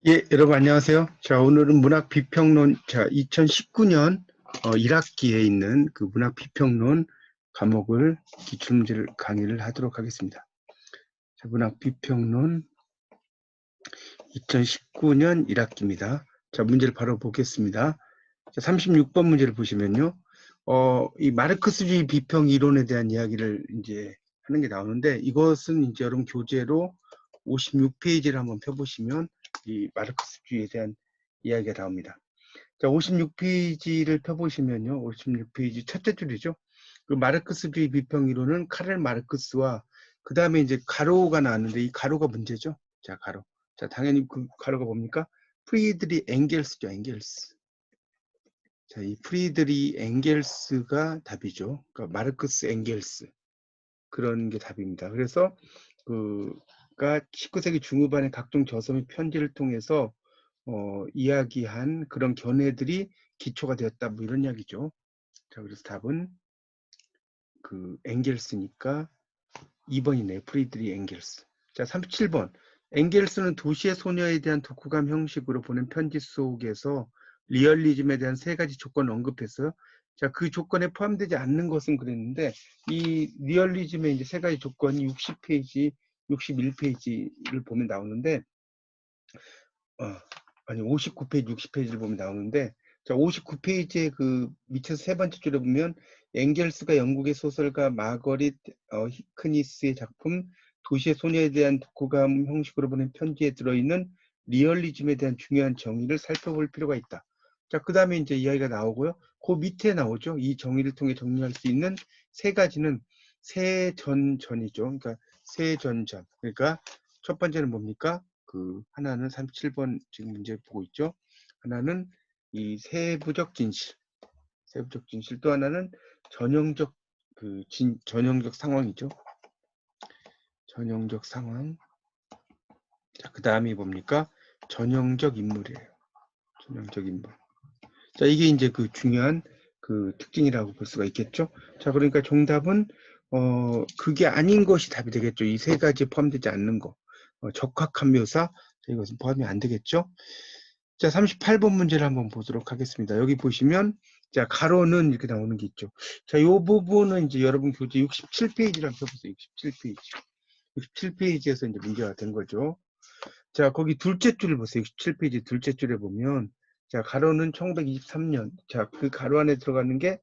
예, 여러분 안녕하세요. 자, 오늘은 문학 비평론, 2019년 1학기에 있는 그 문학 비평론 과목을 기출문제를 강의를 하도록 하겠습니다. 자, 문학 비평론 2019년 1학기입니다. 자, 문제를 바로 보겠습니다. 자, 36번 문제를 보시면요. 이 마르크스주의 비평 이론에 대한 이야기를 이제 하는 게 나오는데, 이것은 이제 여러분 교재로 56페이지를 한번 펴보시면 이 마르크스주의에 대한 이야기가 나옵니다. 자, 56페이지를 펴보시면요. 56페이지 첫째 줄이죠. 그 마르크스주의 비평 이론은 카를 마르크스와 그 다음에 이제 가로가 나왔는데 이 가로가 문제죠. 자, 가로. 자, 당연히 그 가로가 뭡니까? 프리드리 엥겔스죠, 엥겔스. 자, 이 프리드리 엥겔스가 답이죠. 그러니까 마르크스 엥겔스. 그런 게 답입니다. 그래서 그가 19세기 중후반의 각종 저서의 편지를 통해서 이야기한 그런 견해들이 기초가 되었다. 뭐 이런 이야기죠. 자, 그래서 답은 그 엥겔스니까 2번이네요. 프리드리 엥겔스. 자, 37번. 엥겔스는 도시의 소녀에 대한 독후감 형식으로 보낸 편지 속에서 리얼리즘에 대한 세 가지 조건을 언급했어요. 자, 그 조건에 포함되지 않는 것은 그랬는데 이 리얼리즘의 이제 세 가지 조건이 60페이지, 61페이지를 보면 나오는데 아니 59페이지, 60페이지를 보면 나오는데 자, 59페이지의 그 밑에서 세 번째 줄에 보면 엥겔스가 영국의 소설가 마거릿 히크니스의 작품 도시의 소녀에 대한 독후감 형식으로 보낸 편지에 들어있는 리얼리즘에 대한 중요한 정의를 살펴볼 필요가 있다. 자, 그 다음에 이제 이야기가 나오고요. 그 밑에 나오죠. 이 정의를 통해 정리할 수 있는 세 가지는 세전전이죠. 그러니까 세전전. 그러니까 첫 번째는 뭡니까? 하나는 37번 지금 문제 보고 있죠. 하나는 이 세부적 진실, 세부적 진실. 또 하나는 전형적 전형적 상황이죠. 전형적 상황. 자, 그 다음이 뭡니까? 전형적 인물이에요. 전형적 인물. 자, 이게 이제 그 중요한 그 특징이라고 볼 수가 있겠죠. 자, 그러니까 정답은 그게 아닌 것이 답이 되겠죠. 이 세 가지 포함되지 않는 거. 적확한 묘사. 자, 이것은 포함이 안 되겠죠. 자, 38번 문제를 한번 보도록 하겠습니다. 여기 보시면, 자, 가로는 이렇게 나오는 게 있죠. 자, 이 부분은 이제 여러분 교재 67페이지랑 펴보세요. 67페이지. 67페이지에서 이제 문제가 된 거죠. 자, 거기 둘째 줄을 보세요. 67페이지 둘째 줄에 보면, 자, 가로는 1923년. 자, 그 가로 안에 들어가는 게,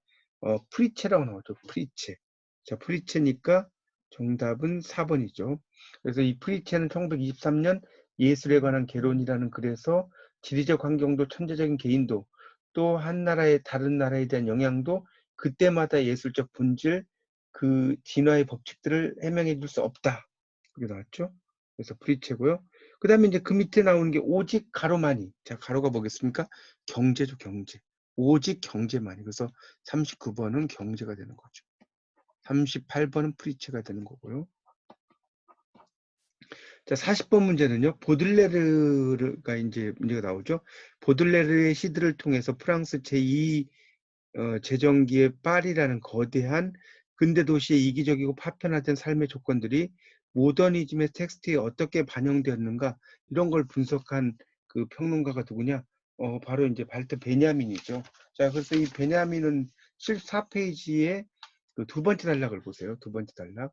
프리체라고 나오죠. 프리체. 자, 프리체니까 정답은 4번이죠. 그래서 이 프리체는 1923년 예술에 관한 개론이라는 글에서 지리적 환경도 천재적인 개인도 또 한 나라의 다른 나라에 대한 영향도 그때마다 예술적 본질, 그 진화의 법칙들을 해명해 줄 수 없다. 그게 나왔죠. 그래서 프리체고요. 그 다음에 이제 그 밑에 나오는 게 오직 가로만이. 자, 가로가 뭐겠습니까? 경제죠, 경제. 오직 경제만이. 그래서 39번은 경제가 되는 거죠. 38번은 프리체가 되는 거고요. 자, 40번 문제는요. 보들레르가 이제 문제가 나오죠. 보들레르의 시들을 통해서 프랑스 제2 제정기의 파리라는 거대한 근대 도시의 이기적이고 파편화된 삶의 조건들이 모더니즘의 텍스트에 어떻게 반영되었는가 이런 걸 분석한 그 평론가가 누구냐? 바로 이제 발트 베냐민이죠. 자, 그래서 이 베냐민은 14페이지에 그 두 번째 단락을 보세요. 두 번째 단락.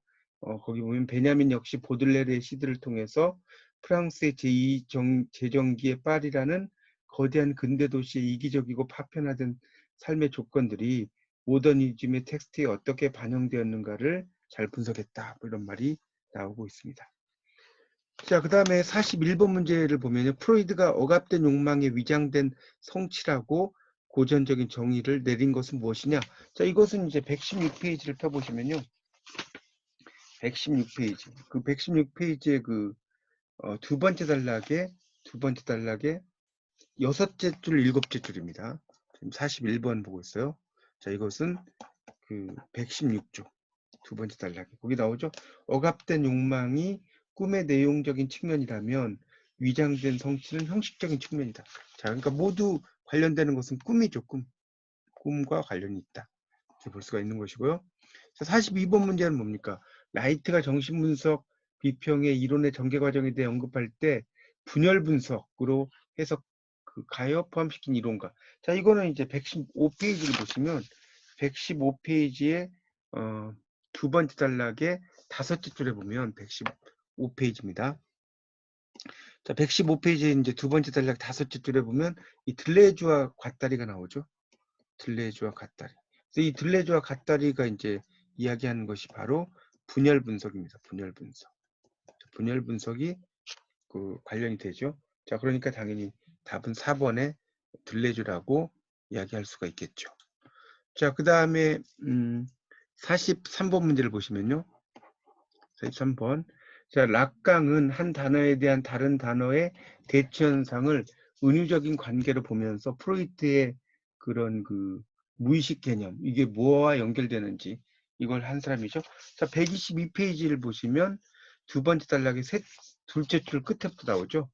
거기 보면 베냐민 역시 보들레르의 시들을 통해서 프랑스의 제2 제정기의 파리라는 거대한 근대 도시의 이기적이고 파편화된 삶의 조건들이 모더니즘의 텍스트에 어떻게 반영되었는가를 잘 분석했다. 뭐 이런 말이 나오고 있습니다. 자, 그 다음에 41번 문제를 보면 프로이드가 억압된 욕망에 위장된 성취라고 고전적인 정의를 내린 것은 무엇이냐? 자, 이것은 이제 116페이지를 펴보시면요. 116페이지. 그 116페이지의 두 번째 단락에 여섯째 줄, 일곱째 줄입니다. 지금 41번 보고 있어요. 자, 이것은 그 116조 두 번째 단락에 거기 나오죠. 억압된 욕망이 꿈의 내용적인 측면이라면 위장된 성취는 형식적인 측면이다. 자, 그러니까 모두 관련되는 것은 꿈이죠. 꿈과 관련이 있다. 이렇게 볼 수가 있는 것이고요. 자, 42번 문제는 뭡니까? 라이트가 정신분석 비평의 이론의 전개 과정에 대해 언급할 때 분열 분석으로 해서 그 가여 포함시킨 이론가. 자, 이거는 이제 115페이지를 보시면 115페이지에 두 번째 단락의 다섯째 줄에 보면 115페이지입니다. 자, 115페이지에 이제 두 번째 단락 다섯째 줄에 보면 이 들레주와 갓다리가 나오죠. 들레주와 갓다리. 그래서 이 들레주와 갓다리가 이제 이야기하는 것이 바로 분열 분석입니다. 분열 분석. 분열 분석이 그 관련이 되죠. 자, 그러니까 당연히 답은 4번에 들레주라고 이야기할 수가 있겠죠. 자, 그 다음에 43번 문제를 보시면요. 43번. 자, 락강은 한 단어에 대한 다른 단어의 대치 현상을 은유적인 관계로 보면서 프로이트의 그런 그 무의식 개념, 이게 뭐와 연결되는지 이걸 한 사람이죠. 자, 122페이지를 보시면 두 번째 단락의 둘째 줄 끝에부터 나오죠.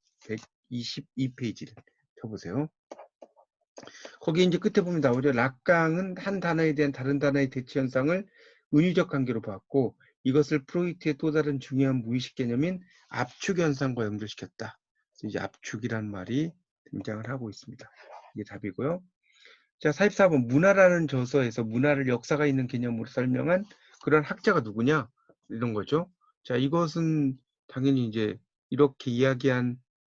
122페이지를 펴보세요. 거기 이제 끝에 보면 나오죠. 락강은 한 단어에 대한 다른 단어의 대치 현상을 은유적 관계로 봤고 이것을 프로이트의 또 다른 중요한 무의식 개념인 압축 현상과 연결시켰다. 그래서 이제 압축이란 말이 등장을 하고 있습니다. 이게 답이고요. 자, 44번 문화라는 저서에서 문화를 역사가 있는 개념으로 설명한 그런 학자가 누구냐? 이런 거죠. 자, 이것은 당연히 이제 이렇게 이야기한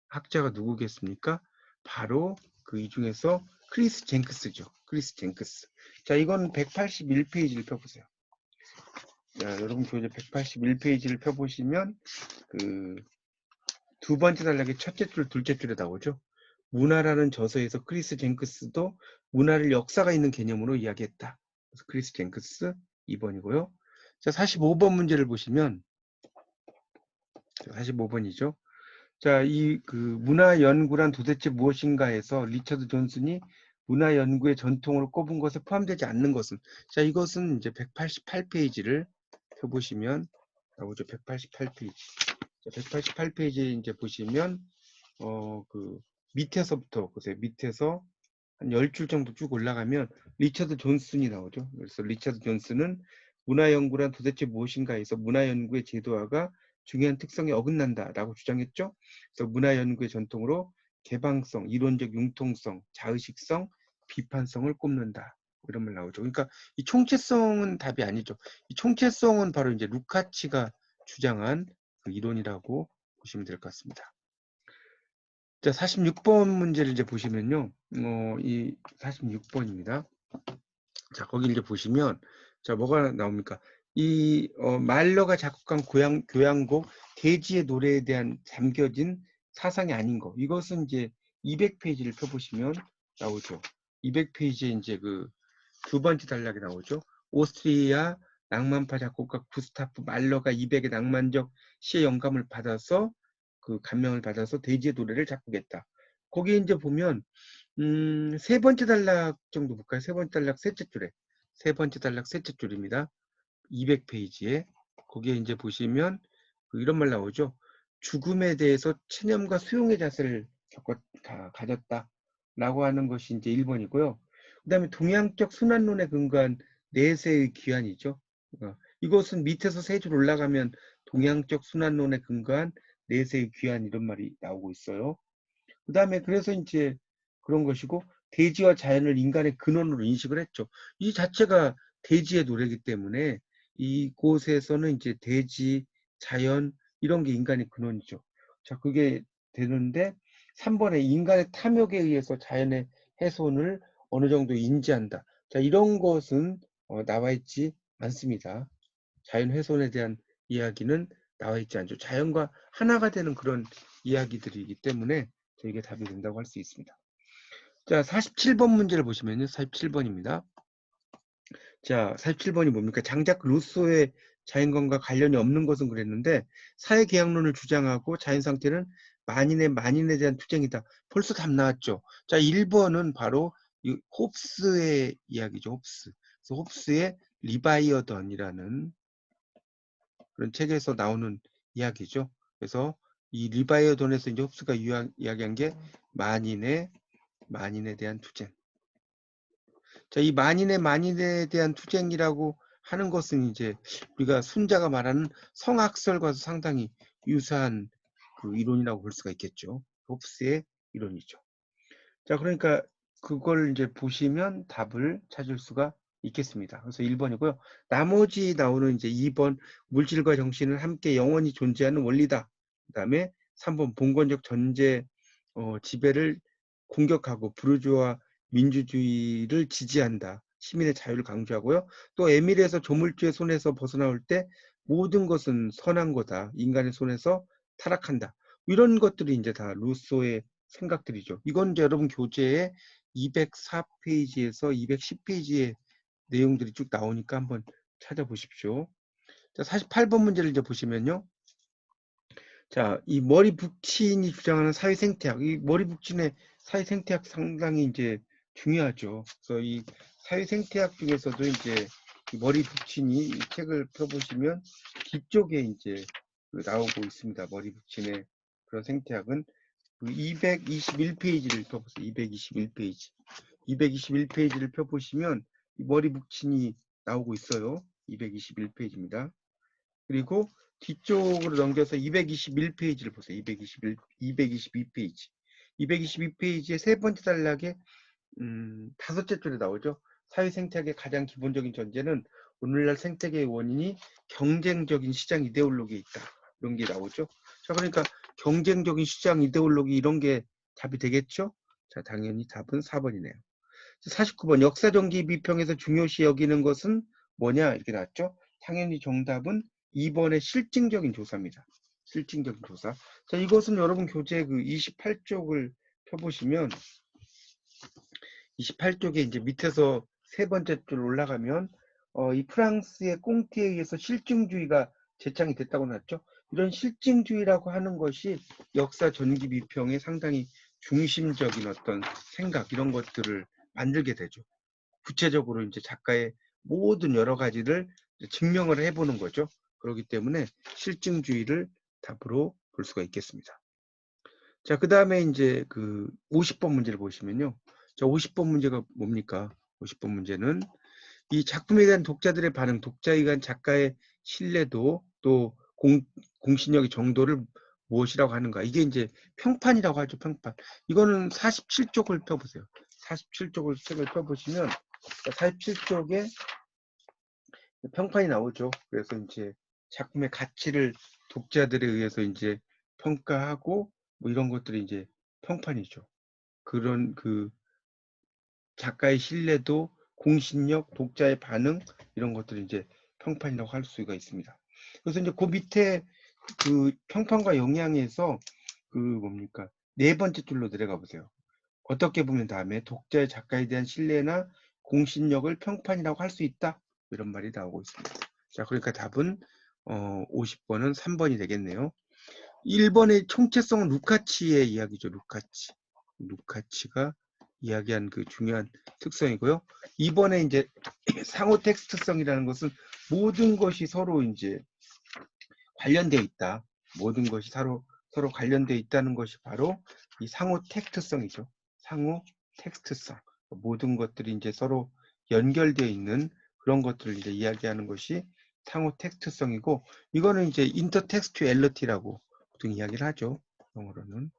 학자가 누구겠습니까? 바로 그 이 중에서 크리스 젠크스죠. 크리스 젠크스. 자, 이건 181페이지를 펴보세요. 자, 여러분 교재 181페이지를 펴보시면 그 두 번째 단락의 첫째 줄, 둘째 줄에 나오죠. 문화라는 저서에서 크리스 젠크스도 문화를 역사가 있는 개념으로 이야기했다. 그래서 크리스 젠크스 2번이고요. 자, 45번 문제를 보시면 45번이죠. 자, 이 그 문화 연구란 도대체 무엇인가 해서 리처드 존슨이 문화 연구의 전통으로 꼽은 것에 포함되지 않는 것은, 자, 이것은 이제 188페이지를 펴보시면 나오죠. 188페이지. 자, 188페이지 이제 보시면 그 밑에서부터 보세요. 밑에서 한 10줄 정도 쭉 올라가면 리처드 존슨이 나오죠. 그래서 리처드 존슨은 문화 연구란 도대체 무엇인가 해서 문화 연구의 제도화가 중요한 특성에 어긋난다라고 주장했죠. 그래서 문화 연구의 전통으로 개방성, 이론적 융통성, 자의식성, 비판성을 꼽는다. 이런 말 나오죠. 그러니까 이 총체성은 답이 아니죠. 이 총체성은 바로 이제 루카치가 주장한 그 이론이라고 보시면 될 것 같습니다. 자, 46번 문제를 이제 보시면요. 이 46번입니다. 자, 거기 이제 보시면, 자, 뭐가 나옵니까? 이, 말러가 작곡한 교향곡, 돼지의 노래에 대한 잠겨진 사상이 아닌 거. 이것은 이제 200페이지를 펴보시면 나오죠. 200페이지에 이제 그 두 번째 단락이 나오죠. 오스트리아 낭만파 작곡가 구스타프 말러가 200의 낭만적 시의 영감을 받아서 그 감명을 받아서 돼지의 노래를 작곡했다. 거기 이제 보면 세 번째 단락 정도 볼까요? 세 번째 단락 셋째 줄에 세 번째 단락 셋째 줄입니다. 200페이지에 거기에 이제 보시면 이런 말 나오죠. 죽음에 대해서 체념과 수용의 자세를 가졌다라고 하는 것이 이제 1번이고요. 그 다음에 동양적 순환론에 근거한 내세의 귀환이죠. 이것은 밑에서 세 줄 올라가면 동양적 순환론에 근거한 내세의 귀환 이런 말이 나오고 있어요. 그 다음에 그래서 이제 그런 것이고 대지와 자연을 인간의 근원으로 인식을 했죠. 이 자체가 대지의 노래이기 때문에 이곳에서는 이제 대지, 자연 이런 게 인간의 근원이죠. 자, 그게 되는데 3번에 인간의 탐욕에 의해서 자연의 훼손을 어느 정도 인지한다. 자, 이런 것은 나와 있지 않습니다. 자연 훼손에 대한 이야기는 나와 있지 않죠. 자연과 하나가 되는 그런 이야기들이기 때문에 이게 답이 된다고 할 수 있습니다. 자, 47번 문제를 보시면요. 47번입니다. 자, 47번이 뭡니까? 장작 루소의 자연관과 관련이 없는 것은 그랬는데 사회계약론을 주장하고 자연상태는 만인에 대한 투쟁이다. 벌써 답 나왔죠. 자, 1번은 바로 이 홉스의 이야기죠. 홉스. 그래서 홉스의 리바이어던이라는 그런 책에서 나오는 이야기죠. 그래서 이 리바이어던에서 이제 홉스가 이야기한 게 만인에 대한 투쟁. 자, 이 만인에 대한 투쟁이라고 하는 것은 이제 우리가 순자가 말하는 성악설과도 상당히 유사한 그 이론이라고 볼 수가 있겠죠. 홉스의 이론이죠. 자, 그러니까 그걸 이제 보시면 답을 찾을 수가 있겠습니다. 그래서 1번이고요. 나머지 나오는 이제 2번 물질과 정신은 함께 영원히 존재하는 원리다. 그다음에 3번 봉건적 전제 지배를 공격하고 부르주아 민주주의를 지지한다. 시민의 자유를 강조하고요. 또 에밀에서 조물주의 손에서 벗어나올 때 모든 것은 선한 거다. 인간의 손에서 타락한다. 이런 것들이 이제 다 루소의 생각들이죠. 이건 이제 여러분 교재에 204페이지에서 210페이지의 내용들이 쭉 나오니까 한번 찾아보십시오. 자, 48번 문제를 이제 보시면요. 자, 이 머리 북친이 주장하는 사회 생태학, 이 머리 북친의 사회 생태학 상당히 이제 중요하죠. 그래서 이 사회 생태학 중에서도 이제 이 머리 북친이 이 책을 펴보시면 뒤쪽에 이제 나오고 있습니다. 머리 북친의 그런 생태학은 그 221페이지를 펴보세요. 221페이지. 221페이지를 펴보시면 이 머리 북친이 나오고 있어요. 221페이지입니다. 그리고 뒤쪽으로 넘겨서 221페이지를 보세요. 222페이지. 222페이지의 세 번째 단락에 다섯째 줄에 나오죠. 사회 생태학의 가장 기본적인 전제는 오늘날 생태계의 원인이 경쟁적인 시장 이데올로기에 있다. 이런 게 나오죠. 자, 그러니까 경쟁적인 시장 이데올로기 이런 게 답이 되겠죠? 자, 당연히 답은 4번이네요. 49번 역사정기 비평에서 중요시 여기는 것은 뭐냐 이렇게 나왔죠. 당연히 정답은 2번의 실증적인 조사입니다. 실증적인 조사. 자, 이것은 여러분 교재 그 28쪽을 펴보시면 28쪽에 이제 밑에서 세 번째 줄 올라가면 이 프랑스의 꽁티에 의해서 실증주의가 제창이 됐다고 나왔죠. 이런 실증주의라고 하는 것이 역사 전기 비평의 상당히 중심적인 어떤 생각 이런 것들을 만들게 되죠. 구체적으로 이제 작가의 모든 여러 가지를 증명을 해보는 거죠. 그렇기 때문에 실증주의를 답으로 볼 수가 있겠습니다. 자, 그 다음에 이제 그 50번 문제를 보시면요. 자, 50번 문제가 뭡니까? 50번 문제는 이 작품에 대한 독자들의 반응, 독자에 대한 작가의 신뢰도 또 공신력의 정도를 무엇이라고 하는가? 이게 이제 평판이라고 하죠. 평판. 이거는 47쪽을 펴보세요. 47쪽을 책을 펴보시면 47쪽에 평판이 나오죠. 그래서 이제 작품의 가치를 독자들에 의해서 이제 평가하고 뭐 이런 것들이 이제 평판이죠. 그런 그 작가의 신뢰도, 공신력, 독자의 반응 이런 것들을 이제 평판이라고 할 수가 있습니다. 그래서 이제 그 밑에 그 평판과 영향에서 그 뭡니까? 네 번째 줄로 내려가 보세요. 어떻게 보면 다음에 독자의 작가에 대한 신뢰나 공신력을 평판이라고 할 수 있다. 이런 말이 나오고 있습니다. 자, 그러니까 답은 50번은 3번이 되겠네요. 1번의 총체성은 루카치의 이야기죠. 루카치가 이야기한 그 중요한 특성이고요. 2번에 이제 상호 텍스트성이라는 것은 모든 것이 서로 이제 관련되어 있다. 모든 것이 서로 관련되어 있다는 것이 바로 이 상호 텍스트성이죠. 상호 텍스트성. 모든 것들이 이제 서로 연결되어 있는 그런 것들을 이제 이야기하는 것이 상호 텍스트성이고, 이거는 이제 인터텍스튜얼리티라고 보통 이야기를 하죠. 영어로는.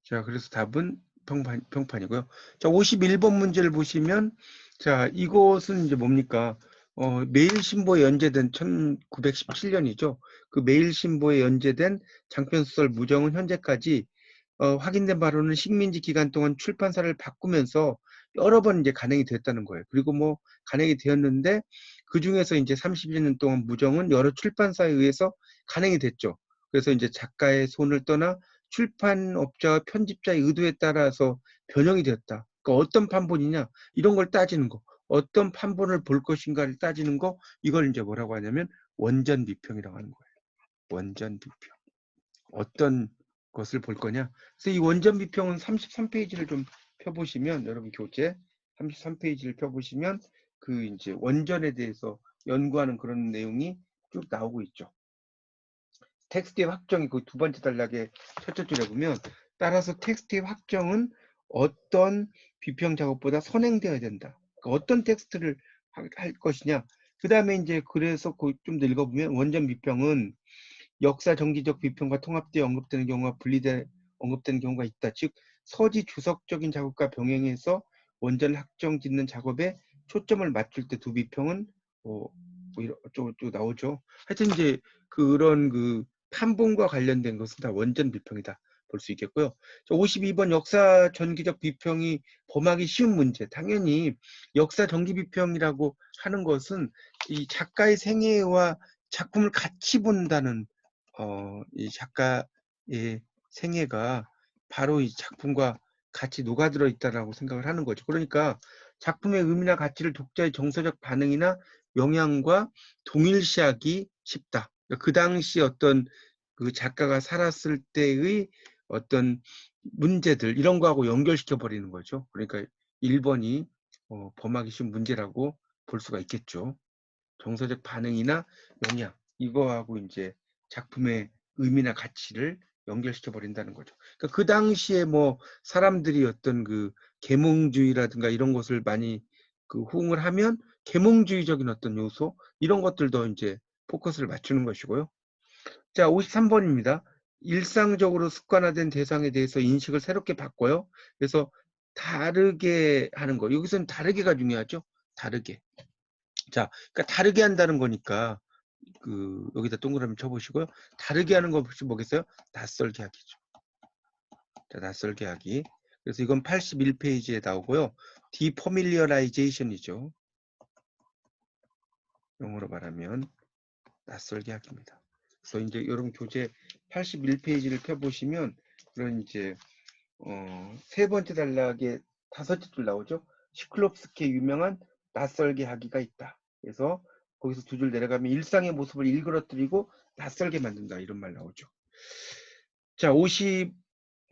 자, 그래서 답은 평판이고요. 자, 51번 문제를 보시면, 자, 이것은 이제 뭡니까? 매일신보에 연재된 1917년이죠. 그 매일신보에 연재된 장편소설 무정은 현재까지 확인된 바로는 식민지 기간 동안 출판사를 바꾸면서 여러 번 이제 간행이 됐다는 거예요. 그리고 뭐 간행이 되었는데 그 중에서 이제 30년 동안 무정은 여러 출판사에 의해서 간행이 됐죠. 그래서 이제 작가의 손을 떠나 출판업자와 편집자의 의도에 따라서 변형이 되었다. 그러니까 어떤 판본이냐 이런 걸 따지는 거. 어떤 판본을 볼 것인가를 따지는 거. 이걸 이제 뭐라고 하냐면 원전 비평이라고 하는 거예요. 원전 비평. 어떤 것을 볼 거냐. 그래서 이 원전 비평은 33페이지를 좀 펴보시면 여러분 교재 33페이지를 펴보시면 그 이제 원전에 대해서 연구하는 그런 내용이 쭉 나오고 있죠. 텍스트의 확정이 그 두 번째 단락의 첫째 줄에 보면 따라서 텍스트의 확정은 어떤 비평 작업보다 선행되어야 된다. 그러니까 어떤 텍스트를 할 것이냐. 그 다음에 이제 그래서 좀 더 읽어보면 원전 비평은 역사 정기적 비평과 통합되어 언급되는 경우가 분리돼 언급되는 경우가 있다. 즉 서지 주석적인 작업과 병행해서 원전을 확정 짓는 작업에 초점을 맞출 때 두 비평은 또 나오죠. 하여튼 이제 그런 그 판본과 관련된 것은 다 원전 비평이다 볼 수 있겠고요. 52번 역사 전기적 비평이 범하기 쉬운 문제. 당연히 역사 전기 비평이라고 하는 것은 이 작가의 생애와 작품을 같이 본다는 이 작가의 생애가 바로 이 작품과 같이 녹아들어 있다라고 생각을 하는 거죠. 그러니까 작품의 의미나 가치를 독자의 정서적 반응이나 영향과 동일시하기 쉽다. 그 당시 어떤 그 작가가 살았을 때의 어떤 문제들 이런 거하고 연결시켜 버리는 거죠. 그러니까 1번이 범하기 쉬운 문제라고 볼 수가 있겠죠. 정서적 반응이나 영향 이거하고 이제 작품의 의미나 가치를 연결시켜 버린다는 거죠. 그러니까 그 당시에 뭐 사람들이 어떤 그 계몽주의라든가 이런 것을 많이 그 호응을 하면 계몽주의적인 어떤 요소 이런 것들도 이제 포커스를 맞추는 것이고요. 자, 53번입니다. 일상적으로 습관화된 대상에 대해서 인식을 새롭게 바꿔요. 그래서 다르게 하는 거. 여기서는 다르게가 중요하죠. 다르게. 자, 그러니까 다르게 한다는 거니까 그 여기다 동그라미 쳐보시고요. 다르게 하는 거 혹시 뭐겠어요? 낯설게 하기죠. 자, 낯설게 하기. 그래서 이건 81페이지에 나오고요. 디퍼밀리어라이제이션이죠. 영어로 말하면 낯설게 하기입니다. 그래서 이제 여러분 교재 81페이지를 펴보시면 그런 이제 세 번째 단락에 다섯째 줄 나오죠. 시클롭스키의 유명한 낯설게 하기가 있다. 그래서 거기서 두 줄 내려가면 일상의 모습을 일그러뜨리고 낯설게 만든다. 이런 말 나오죠. 자,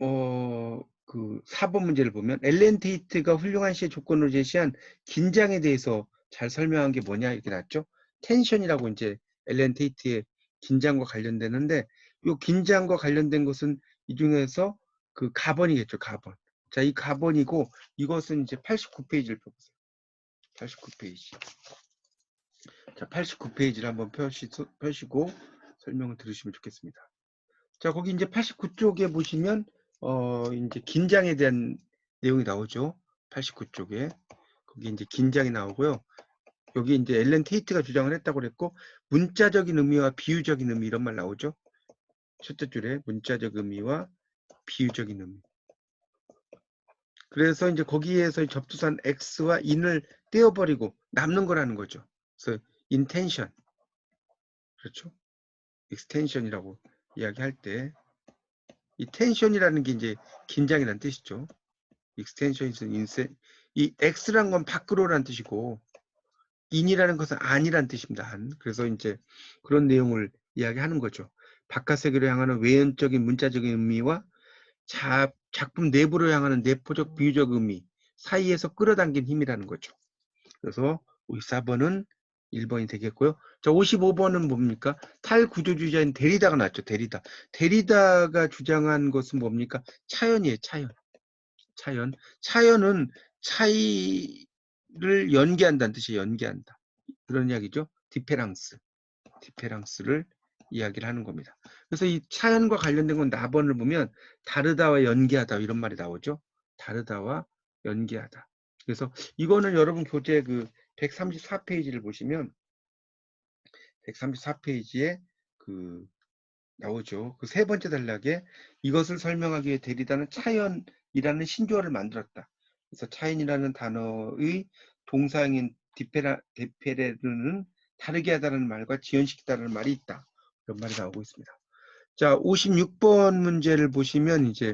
4번 문제를 보면 엘렌 테이트가 훌륭한 시의 조건으로 제시한 긴장에 대해서 잘 설명한 게 뭐냐 이렇게 나왔죠. 텐션이라고 이제 엘렌 테이트의 긴장과 관련되는데 이 긴장과 관련된 것은 이 중에서 그 가번이겠죠. 가번. 자, 이 가번이고 이것은 이제 89페이지를 펴보세요. 89페이지. 자, 89페이지를 한번 펴시고 설명을 들으시면 좋겠습니다. 자, 거기 이제 89쪽에 보시면 이제 긴장에 대한 내용이 나오죠. 89쪽에. 거기 이제 긴장이 나오고요. 여기 이제 엘렌 테이트가 주장을 했다고 그랬고 문자적인 의미와 비유적인 의미 이런 말 나오죠. 첫째 줄에 문자적 의미와 비유적인 의미. 그래서 이제 거기에서 접두산 x와 in을 떼어버리고 남는 거라는 거죠. 그래서 intention. 그렇죠? extension이라고 이야기할 때 이 텐션이라는 게 이제 긴장이라는 뜻이죠. extension은 이 x란 건 밖으로라는 뜻이고 in이라는 것은 안이라는 뜻입니다. 안. 그래서 이제 그런 내용을 이야기하는 거죠. 바깥 세계로 향하는 외연적인 문자적인 의미와 작품 내부로 향하는 내포적 비유적 의미 사이에서 끌어당긴 힘이라는 거죠. 그래서 54번은 1번이 되겠고요. 자, 55번은 뭡니까? 탈구조주의자인 데리다가 나왔죠. 데리다. 데리다가 주장한 것은 뭡니까? 차연이에요. 차연. 차연. 차연은 차이를 연계한다는 뜻이에요. 연계한다. 그런 이야기죠. 디페랑스. 디페랑스를 이야기를 하는 겁니다. 그래서 이 차연과 관련된 건 나번을 보면 다르다와 연계하다 이런 말이 나오죠. 다르다와 연계하다. 그래서 이거는 여러분 교재 그 134페이지를 보시면 134페이지에 그 나오죠. 그 세 번째 단락에 이것을 설명하기 위해 데리다는 차연이라는 신조어를 만들었다. 그래서 차연이라는 단어의 동사형인 디페레르는 다르게 하다는 말과 지연시키다는 말이 있다. 이런 말이 나오고 있습니다. 자, 56번 문제를 보시면 이제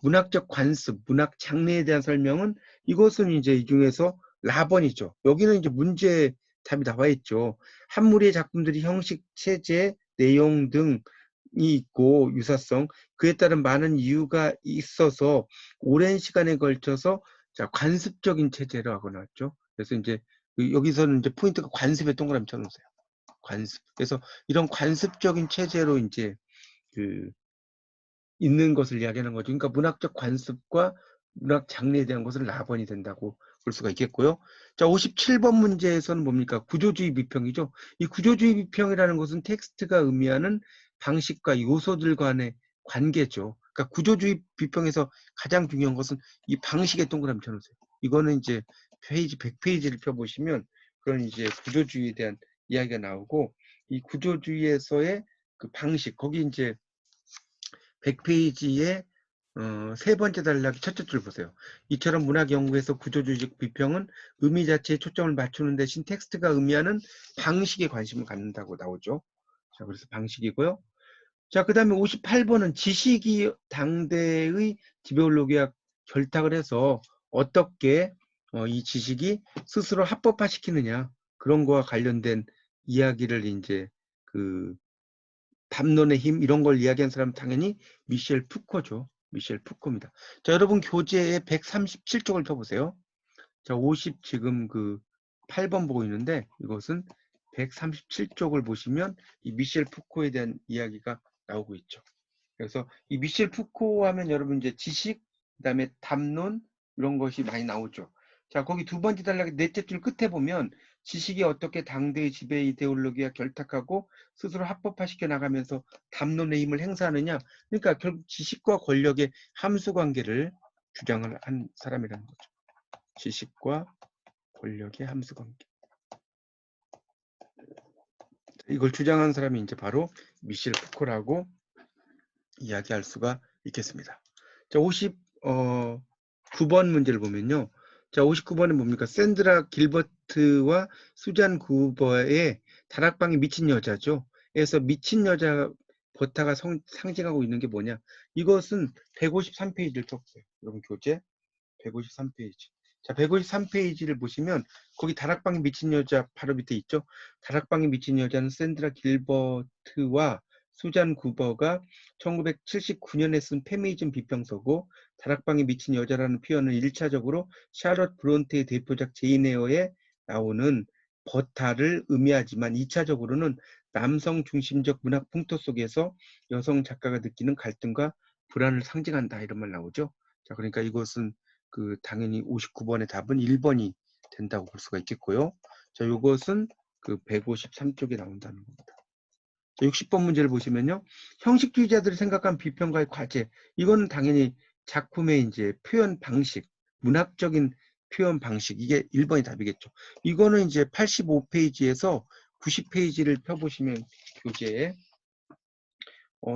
문학적 관습, 문학 장르에 대한 설명은 이것은 이제 이 중에서 라번이죠. 여기는 이제 문제 답이 나와 있죠. 한 무리의 작품들이 형식, 체제, 내용 등이 있고 유사성, 그에 따른 많은 이유가 있어서 오랜 시간에 걸쳐서 자, 관습적인 체제라고 나왔죠. 그래서 이제 여기서는 이제 포인트가 관습에 동그라미 쳐놓으세요. 관습. 그래서 이런 관습적인 체제로 이제 그 있는 것을 이야기하는 거죠. 그러니까 문학적 관습과 문학 장르에 대한 것은 라번이 된다고 볼 수가 있겠고요. 자, 57번 문제에서는 뭡니까? 구조주의 비평이죠. 이 구조주의 비평이라는 것은 텍스트가 의미하는 방식과 요소들 간의 관계죠. 그러니까 구조주의 비평에서 가장 중요한 것은 이 방식에 동그라미 쳐놓으세요. 이거는 이제 페이지 100페이지를 펴보시면 그런 이제 구조주의에 대한 이야기가 나오고, 이 구조주의에서의 그 방식, 거기 이제 100페이지에 세 번째 단락의 첫째 줄 보세요. 이처럼 문학 연구에서 구조주의적 비평은 의미 자체에 초점을 맞추는 대신 텍스트가 의미하는 방식에 관심을 갖는다고 나오죠. 자, 그래서 방식이고요. 자, 그 다음에 58번은 지식이 당대의 지배올로기와 결탁을 해서 어떻게 이 지식이 스스로 합법화시키느냐, 그런 거와 관련된 이야기를 이제 그 담론의 힘 이런 걸 이야기한 사람은 당연히 미셸 푸코죠. 미셸 푸코입니다. 자, 여러분 교재에 137쪽을 펴보세요. 자, 50 지금 그 8번 보고 있는데 이것은 137쪽을 보시면 이 미셸 푸코에 대한 이야기가 나오고 있죠. 그래서 이 미셸 푸코 하면 여러분 이제 지식, 그다음에 담론 이런 것이 많이 나오죠. 자, 거기 두 번째 단락의 넷째 줄 끝에 보면 지식이 어떻게 당대의 지배 이데올로기와 결탁하고 스스로 합법화시켜 나가면서 담론의 힘을 행사하느냐. 그러니까 결국 지식과 권력의 함수 관계를 주장을 한 사람이라는 거죠. 지식과 권력의 함수 관계. 이걸 주장한 사람이 이제 바로 미셸 푸코라고 이야기할 수가 있겠습니다. 자, 59번 문제를 보면요. 자, 59번은 뭡니까? 샌드라 길버트와 수잔 구버의 다락방에 미친 여자죠. 그래서 미친 여자 버타가 상징하고 있는 게 뭐냐? 이것은 153페이지를 펴보세요. 여러분 교재 153페이지. 자, 153페이지를 보시면 거기 다락방에 미친 여자 바로 밑에 있죠. 다락방에 미친 여자는 샌드라 길버트와 수잔 구버가 1979년에 쓴 페미니즘 비평서고, 다락방에 미친 여자라는 표현은 1차적으로 샤럿 브론테의 대표작 제인 에어에 나오는 버타를 의미하지만 2차적으로는 남성 중심적 문학 풍토 속에서 여성 작가가 느끼는 갈등과 불안을 상징한다, 이런 말 나오죠. 자, 그러니까 이것은 그 당연히 59번의 답은 1번이 된다고 볼 수가 있겠고요. 자, 이것은 그 153쪽에 나온다는 겁니다. 자, 60번 문제를 보시면요. 형식주의자들이 생각한 비평가의 과제. 이거는 당연히 작품의 이제 표현 방식, 문학적인 표현 방식. 이게 1번이 답이겠죠. 이거는 이제 85페이지에서 90페이지를 펴보시면 교재에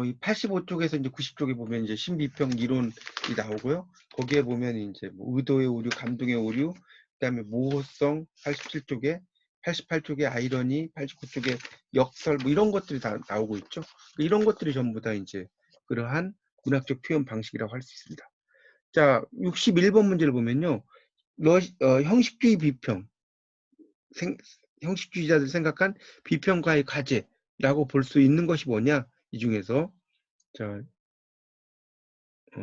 이 85쪽에서 이제 90쪽에 보면 이제 신비평 이론이 나오고요. 거기에 보면 이제 뭐 의도의 오류, 감동의 오류, 그다음에 모호성 87쪽에, 88쪽에 아이러니, 89쪽에 역설 뭐 이런 것들이 다 나오고 있죠. 이런 것들이 전부 다 이제 그러한 문학적 표현 방식이라고 할 수 있습니다. 자, 61번 문제를 보면요. 형식주의 비평, 형식주의자들 생각한 비평가의 과제라고 볼 수 있는 것이 뭐냐? 이 중에서 자,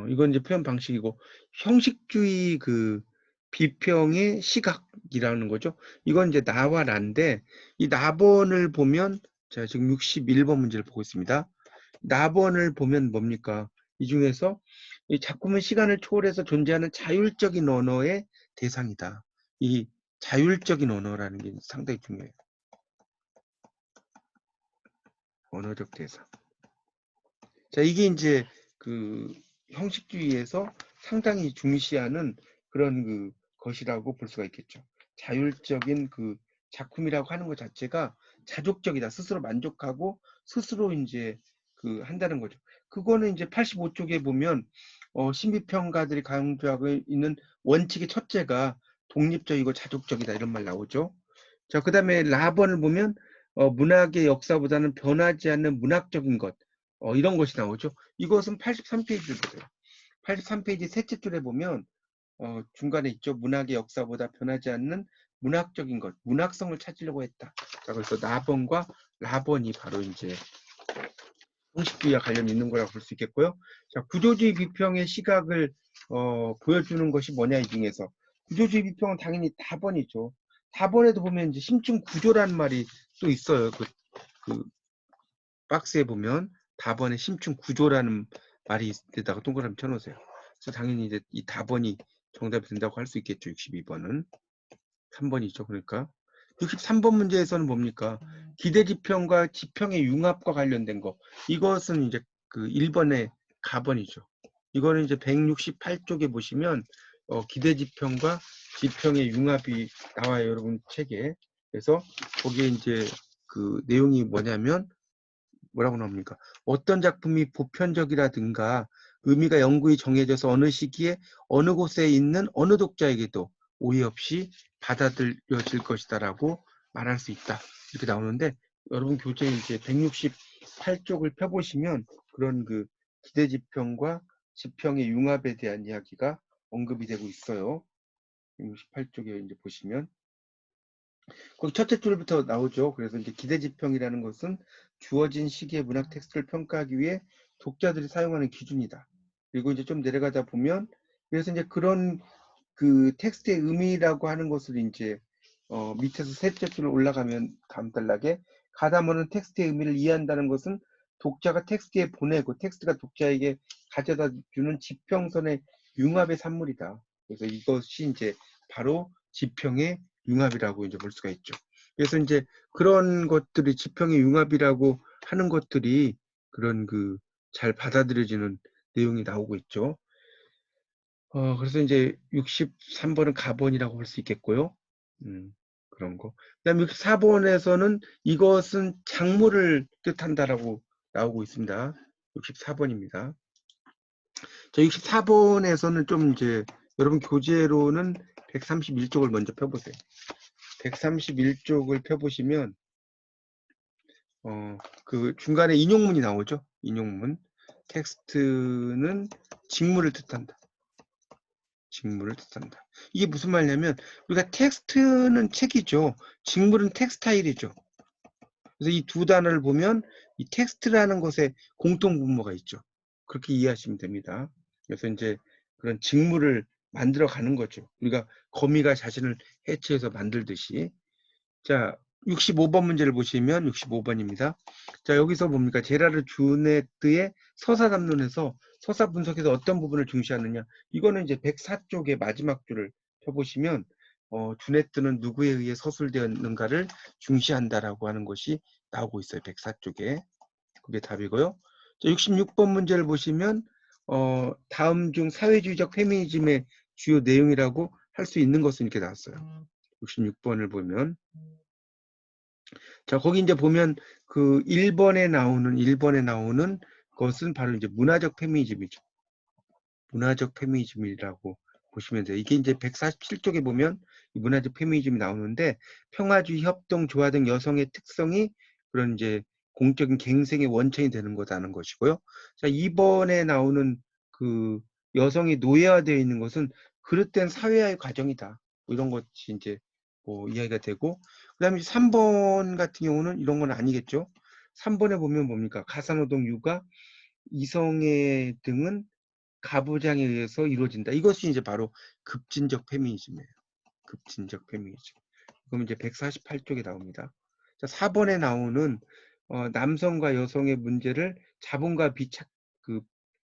이건 이제 표현 방식이고, 형식주의 그 비평의 시각이라는 거죠. 이건 이제 나와 난데, 이 나번을 보면, 자, 지금 61번 문제를 보고 있습니다. 나번을 보면 뭡니까? 이 중에서 이 작품은 시간을 초월해서 존재하는 자율적인 언어의 대상이다. 이 자율적인 언어라는 게 상당히 중요해요. 언어적 대상. 자, 이게 이제 그 형식주의에서 상당히 중시하는 그런 그 것이라고 볼 수가 있겠죠. 자율적인 그 작품이라고 하는 것 자체가 자족적이다. 스스로 만족하고 스스로 이제 그 한다는 거죠. 그거는 이제 85쪽에 보면 신비평가들이 강조하고 있는 원칙의 첫째가 독립적이고 자족적이다, 이런 말 나오죠. 자, 그 다음에 라번을 보면 문학의 역사보다는 변하지 않는 문학적인 것, 이런 것이 나오죠. 이것은 83페이지를 보세요. 83페이지 셋째 줄에 보면 중간에 있죠. 문학의 역사보다 변하지 않는 문학적인 것, 문학성을 찾으려고 했다. 자, 그래서 나번과 라번이 바로 이제 형식주의와 관련이 있는 거라고 볼 수 있겠고요. 자, 구조주의 비평의 시각을 보여주는 것이 뭐냐, 이 중에서 구조주의 비평은 당연히 다번이죠. 다번에도 보면 이제 심층 구조라는 말이 또 있어요. 그 박스에 보면 다번에 심층 구조라는 말이 있다가 동그라미 쳐놓으세요. 그래서 당연히 이제 이 다번이 정답이 된다고 할 수 있겠죠. 62번은. 3번이죠. 그러니까 63번 문제에서는 뭡니까? 기대지평과 지평의 융합과 관련된 거. 이것은 이제 그 1번의 가번이죠. 이거는 이제 168쪽에 보시면 기대지평과 지평의 융합이 나와요. 여러분 책에. 그래서 거기에 이제 그 내용이 뭐냐면 뭐라고 나옵니까? 어떤 작품이 보편적이라든가 의미가 영구히 정해져서 어느 시기에 어느 곳에 있는 어느 독자에게도 오해 없이 받아들여질 것이다라고 말할 수 있다. 이렇게 나오는데 여러분 교재 이제 168쪽을 펴보시면 그런 그 기대지평과 지평의 융합에 대한 이야기가 언급이 되고 있어요. 168쪽에 이제 보시면 거기 첫째 줄부터 나오죠. 그래서 이제 기대지평이라는 것은 주어진 시기의 문학 텍스트를 평가하기 위해 독자들이 사용하는 기준이다. 그리고 이제 좀 내려가다 보면 그래서 이제 그런 그 텍스트의 의미라고 하는 것을 이제 밑에서 셋째 줄 올라가면 감달나게 가다모는 텍스트의 의미를 이해한다는 것은 독자가 텍스트에 보내고 텍스트가 독자에게 가져다 주는 지평선의 융합의 산물이다. 그래서 이것이 이제 바로 지평의 융합이라고 이제 볼 수가 있죠. 그래서 이제 그런 것들이 지평의 융합이라고 하는 것들이 그런 그 잘 받아들여지는 내용이 나오고 있죠. 그래서 이제 63번은 가번이라고 볼 수 있겠고요. 그런 거. 그다음에 64번에서는 이것은 작물을 뜻한다라고 나오고 있습니다. 64번입니다. 자, 64번에서는 좀 이제 여러분 교재로는 131쪽을 먼저 펴보세요. 131쪽을 펴보시면 그 중간에 인용문이 나오죠. 인용문. 텍스트는 직물을 뜻한다. 직물을 뜻한다. 이게 무슨 말이냐면 우리가 텍스트는 책이죠. 직물은 텍스타일이죠. 그래서 이 두 단어를 보면 이 텍스트라는 것에 공통 분모가 있죠. 그렇게 이해하시면 됩니다. 그래서 이제 그런 직물을 만들어 가는 거죠. 우리가 거미가 자신을 해체해서 만들듯이. 자, 65번 문제를 보시면 65번입니다. 자, 여기서 뭡니까? 제라르 주네트의 서사 담론에서 서사 분석에서 어떤 부분을 중시하느냐? 이거는 이제 104쪽의 마지막 줄을 펴보시면 주네트는 누구에 의해 서술되었는가를 중시한다라고 하는 것이 나오고 있어요. 104쪽에. 그게 답이고요. 자, 66번 문제를 보시면 다음 중 사회주의적 페미니즘의 주요 내용이라고 할 수 있는 것은 이렇게 나왔어요. 66번을 보면 자, 거기 이제 보면 그 1번에 나오는 것은 바로 이제 문화적 페미니즘이죠. 문화적 페미니즘이라고 보시면 돼요. 이게 이제 147쪽에 보면 이 문화적 페미니즘이 나오는데 평화주의, 협동, 조화 등 여성의 특성이 그런 이제 공적인 갱생의 원천이 되는 거다는 것이고요. 자, 2번에 나오는 그 여성이 노예화되어 있는 것은 그릇된 사회화의 과정이다. 뭐 이런 것이 이제 뭐 이야기가 되고 그다음에 3번 같은 경우는 이런 건 아니겠죠. 3번에 보면 뭡니까? 가사노동, 육아, 이성애 등은 가부장에 의해서 이루어진다. 이것이 이제 바로 급진적 페미니즘이에요. 급진적 페미니즘. 그럼 이제 148쪽에 나옵니다. 자, 4번에 나오는 남성과 여성의 문제를 자본과 그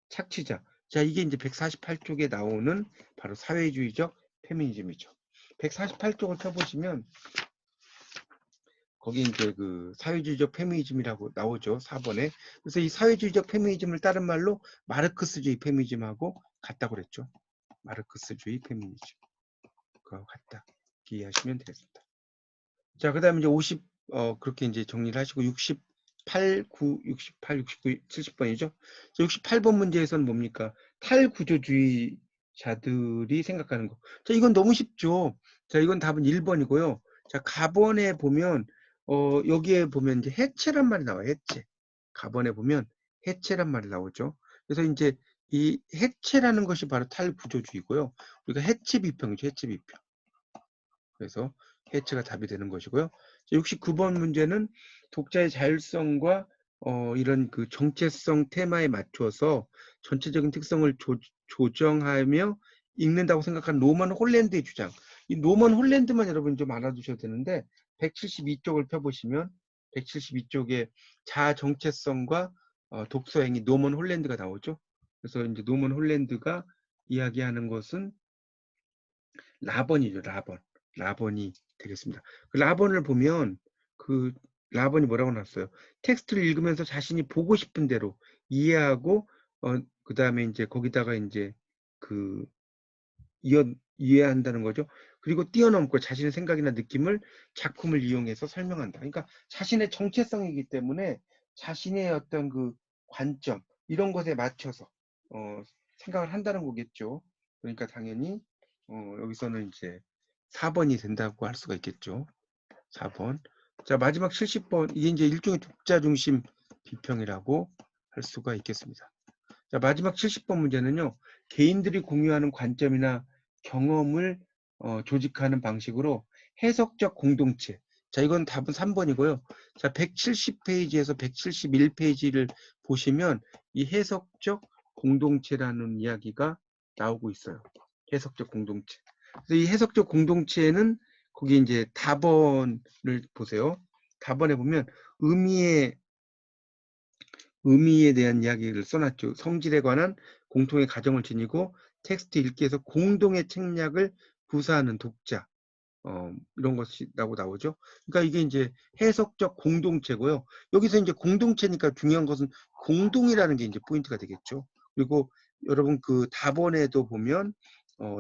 착취자. 자, 이게 이제 148쪽에 나오는 바로 사회주의적 페미니즘이죠. 148쪽을 펴보시면 거기 이제 그 사회주의적 페미니즘이라고 나오죠. 4번에. 그래서 이 사회주의적 페미니즘을 다른 말로 마르크스주의 페미니즘하고 같다고 그랬죠. 마르크스주의 페미니즘. 그거 같다. 이해하시면 되겠습니다. 자, 그 다음에 이제 50, 그렇게 이제 정리를 하시고 68, 9, 68, 69, 70번이죠. 68번 문제에서는 뭡니까? 탈구조주의자들이 생각하는 거. 자, 이건 너무 쉽죠. 자, 이건 답은 1번이고요. 자, 가번에 보면, 여기에 보면 이제 해체란 말이 나와요. 해체. 가번에 보면 해체란 말이 나오죠. 그래서 이제 이 해체라는 것이 바로 탈구조주의고요. 우리가 해체 비평이죠. 해체 비평. 그래서 해체가 답이 되는 것이고요. 69번 문제는 독자의 자율성과 이런 그 정체성 테마에 맞춰서 전체적인 특성을 조정하며 읽는다고 생각한 노먼 홀랜드의 주장. 이 노먼 홀랜드만 여러분 좀 알아두셔도 되는데 172쪽을 펴보시면 172쪽에 자아 정체성과 독서행위 노먼 홀랜드가 나오죠. 그래서 이제 노먼 홀랜드가 이야기하는 것은 라번이죠. 라번. 라번이 되겠습니다. 그 라번을 보면 그 라번이 뭐라고 나왔어요? 텍스트를 읽으면서 자신이 보고 싶은 대로 이해하고 그다음에 이제 거기다가 이제 그 이해한다는 거죠. 그리고 뛰어넘고 자신의 생각이나 느낌을 작품을 이용해서 설명한다. 그러니까 자신의 정체성이기 때문에 자신의 어떤 그 관점 이런 것에 맞춰서 생각을 한다는 거겠죠. 그러니까 당연히 여기서는 이제 4번이 된다고 할 수가 있겠죠. 4번. 자, 마지막 70번. 이게 이제 일종의 독자 중심 비평이라고 할 수가 있겠습니다. 자, 마지막 70번 문제는요. 개인들이 공유하는 관점이나 경험을 조직하는 방식으로 해석적 공동체. 자, 이건 답은 3번이고요. 자, 170페이지에서 171페이지를 보시면 이 해석적 공동체라는 이야기가 나오고 있어요. 해석적 공동체. 그래서 이 해석적 공동체는 거기 이제 답원을 보세요. 답원에 보면 의미에 대한 이야기를 써놨죠. 성질에 관한 공통의 가정을 지니고 텍스트 읽기에서 공동의 책략을 구사하는 독자. 이런 것이라고 나오죠. 그러니까 이게 이제 해석적 공동체고요. 여기서 이제 공동체니까 중요한 것은 공동이라는 게 이제 포인트가 되겠죠. 그리고 여러분 그 답원에도 보면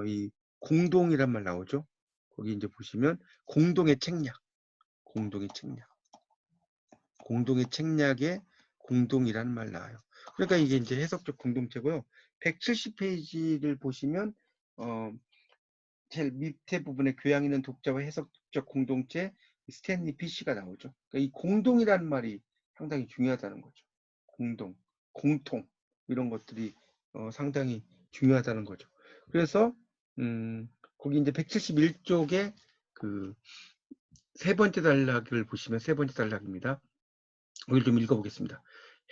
이 공동이란 말 나오죠. 거기 이제 보시면 공동의 책략, 공동의 책략. 공동의 책략에 공동이라는 말 나와요. 그러니까 이게 이제 해석적 공동체고요. 170페이지를 보시면 제일 밑에 부분에 교양 있는 독자와 해석적 공동체 스탠리 PC가 나오죠. 그러니까 이 공동이라는 말이 상당히 중요하다는 거죠. 공동, 공통 이런 것들이 상당히 중요하다는 거죠. 그래서 거기 이제 171쪽에 그 세 번째 단락을 보시면 세 번째 단락입니다. 여기 좀 읽어보겠습니다.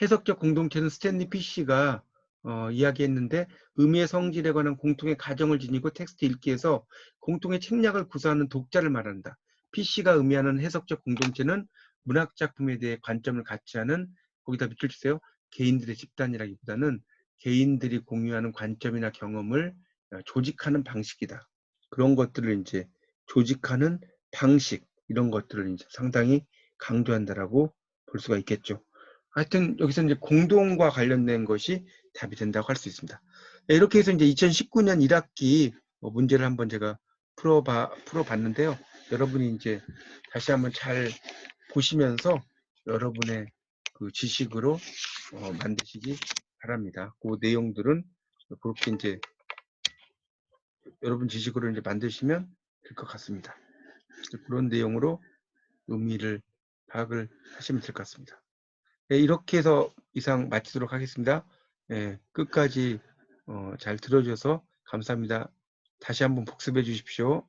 해석적 공동체는 스탠리 PC가 이야기했는데 의미의 성질에 관한 공통의 가정을 지니고 텍스트 읽기에서 공통의 책략을 구사하는 독자를 말한다. PC가 의미하는 해석적 공동체는 문학 작품에 대해 관점을 같이 하는 거기다 밑줄 치세요. 개인들의 집단이라기보다는 개인들이 공유하는 관점이나 경험을 조직하는 방식이다. 그런 것들을 이제 조직하는 방식 이런 것들을 이제 상당히 강조한다라고 볼 수가 있겠죠. 하여튼 여기서 이제 공동과 관련된 것이 답이 된다고 할 수 있습니다. 네, 이렇게 해서 이제 2019년 1학기 문제를 한번 제가 풀어봤는데요. 여러분이 이제 다시 한번 잘 보시면서 여러분의 그 지식으로 만드시기 바랍니다. 그 내용들은 그렇게 이제 여러분 지식으로 이제 만드시면 될 것 같습니다. 그런 내용으로 의미를 파악을 하시면 될 것 같습니다. 네, 이렇게 해서 이상 마치도록 하겠습니다. 네, 끝까지 잘 들어주셔서 감사합니다. 다시 한번 복습해 주십시오.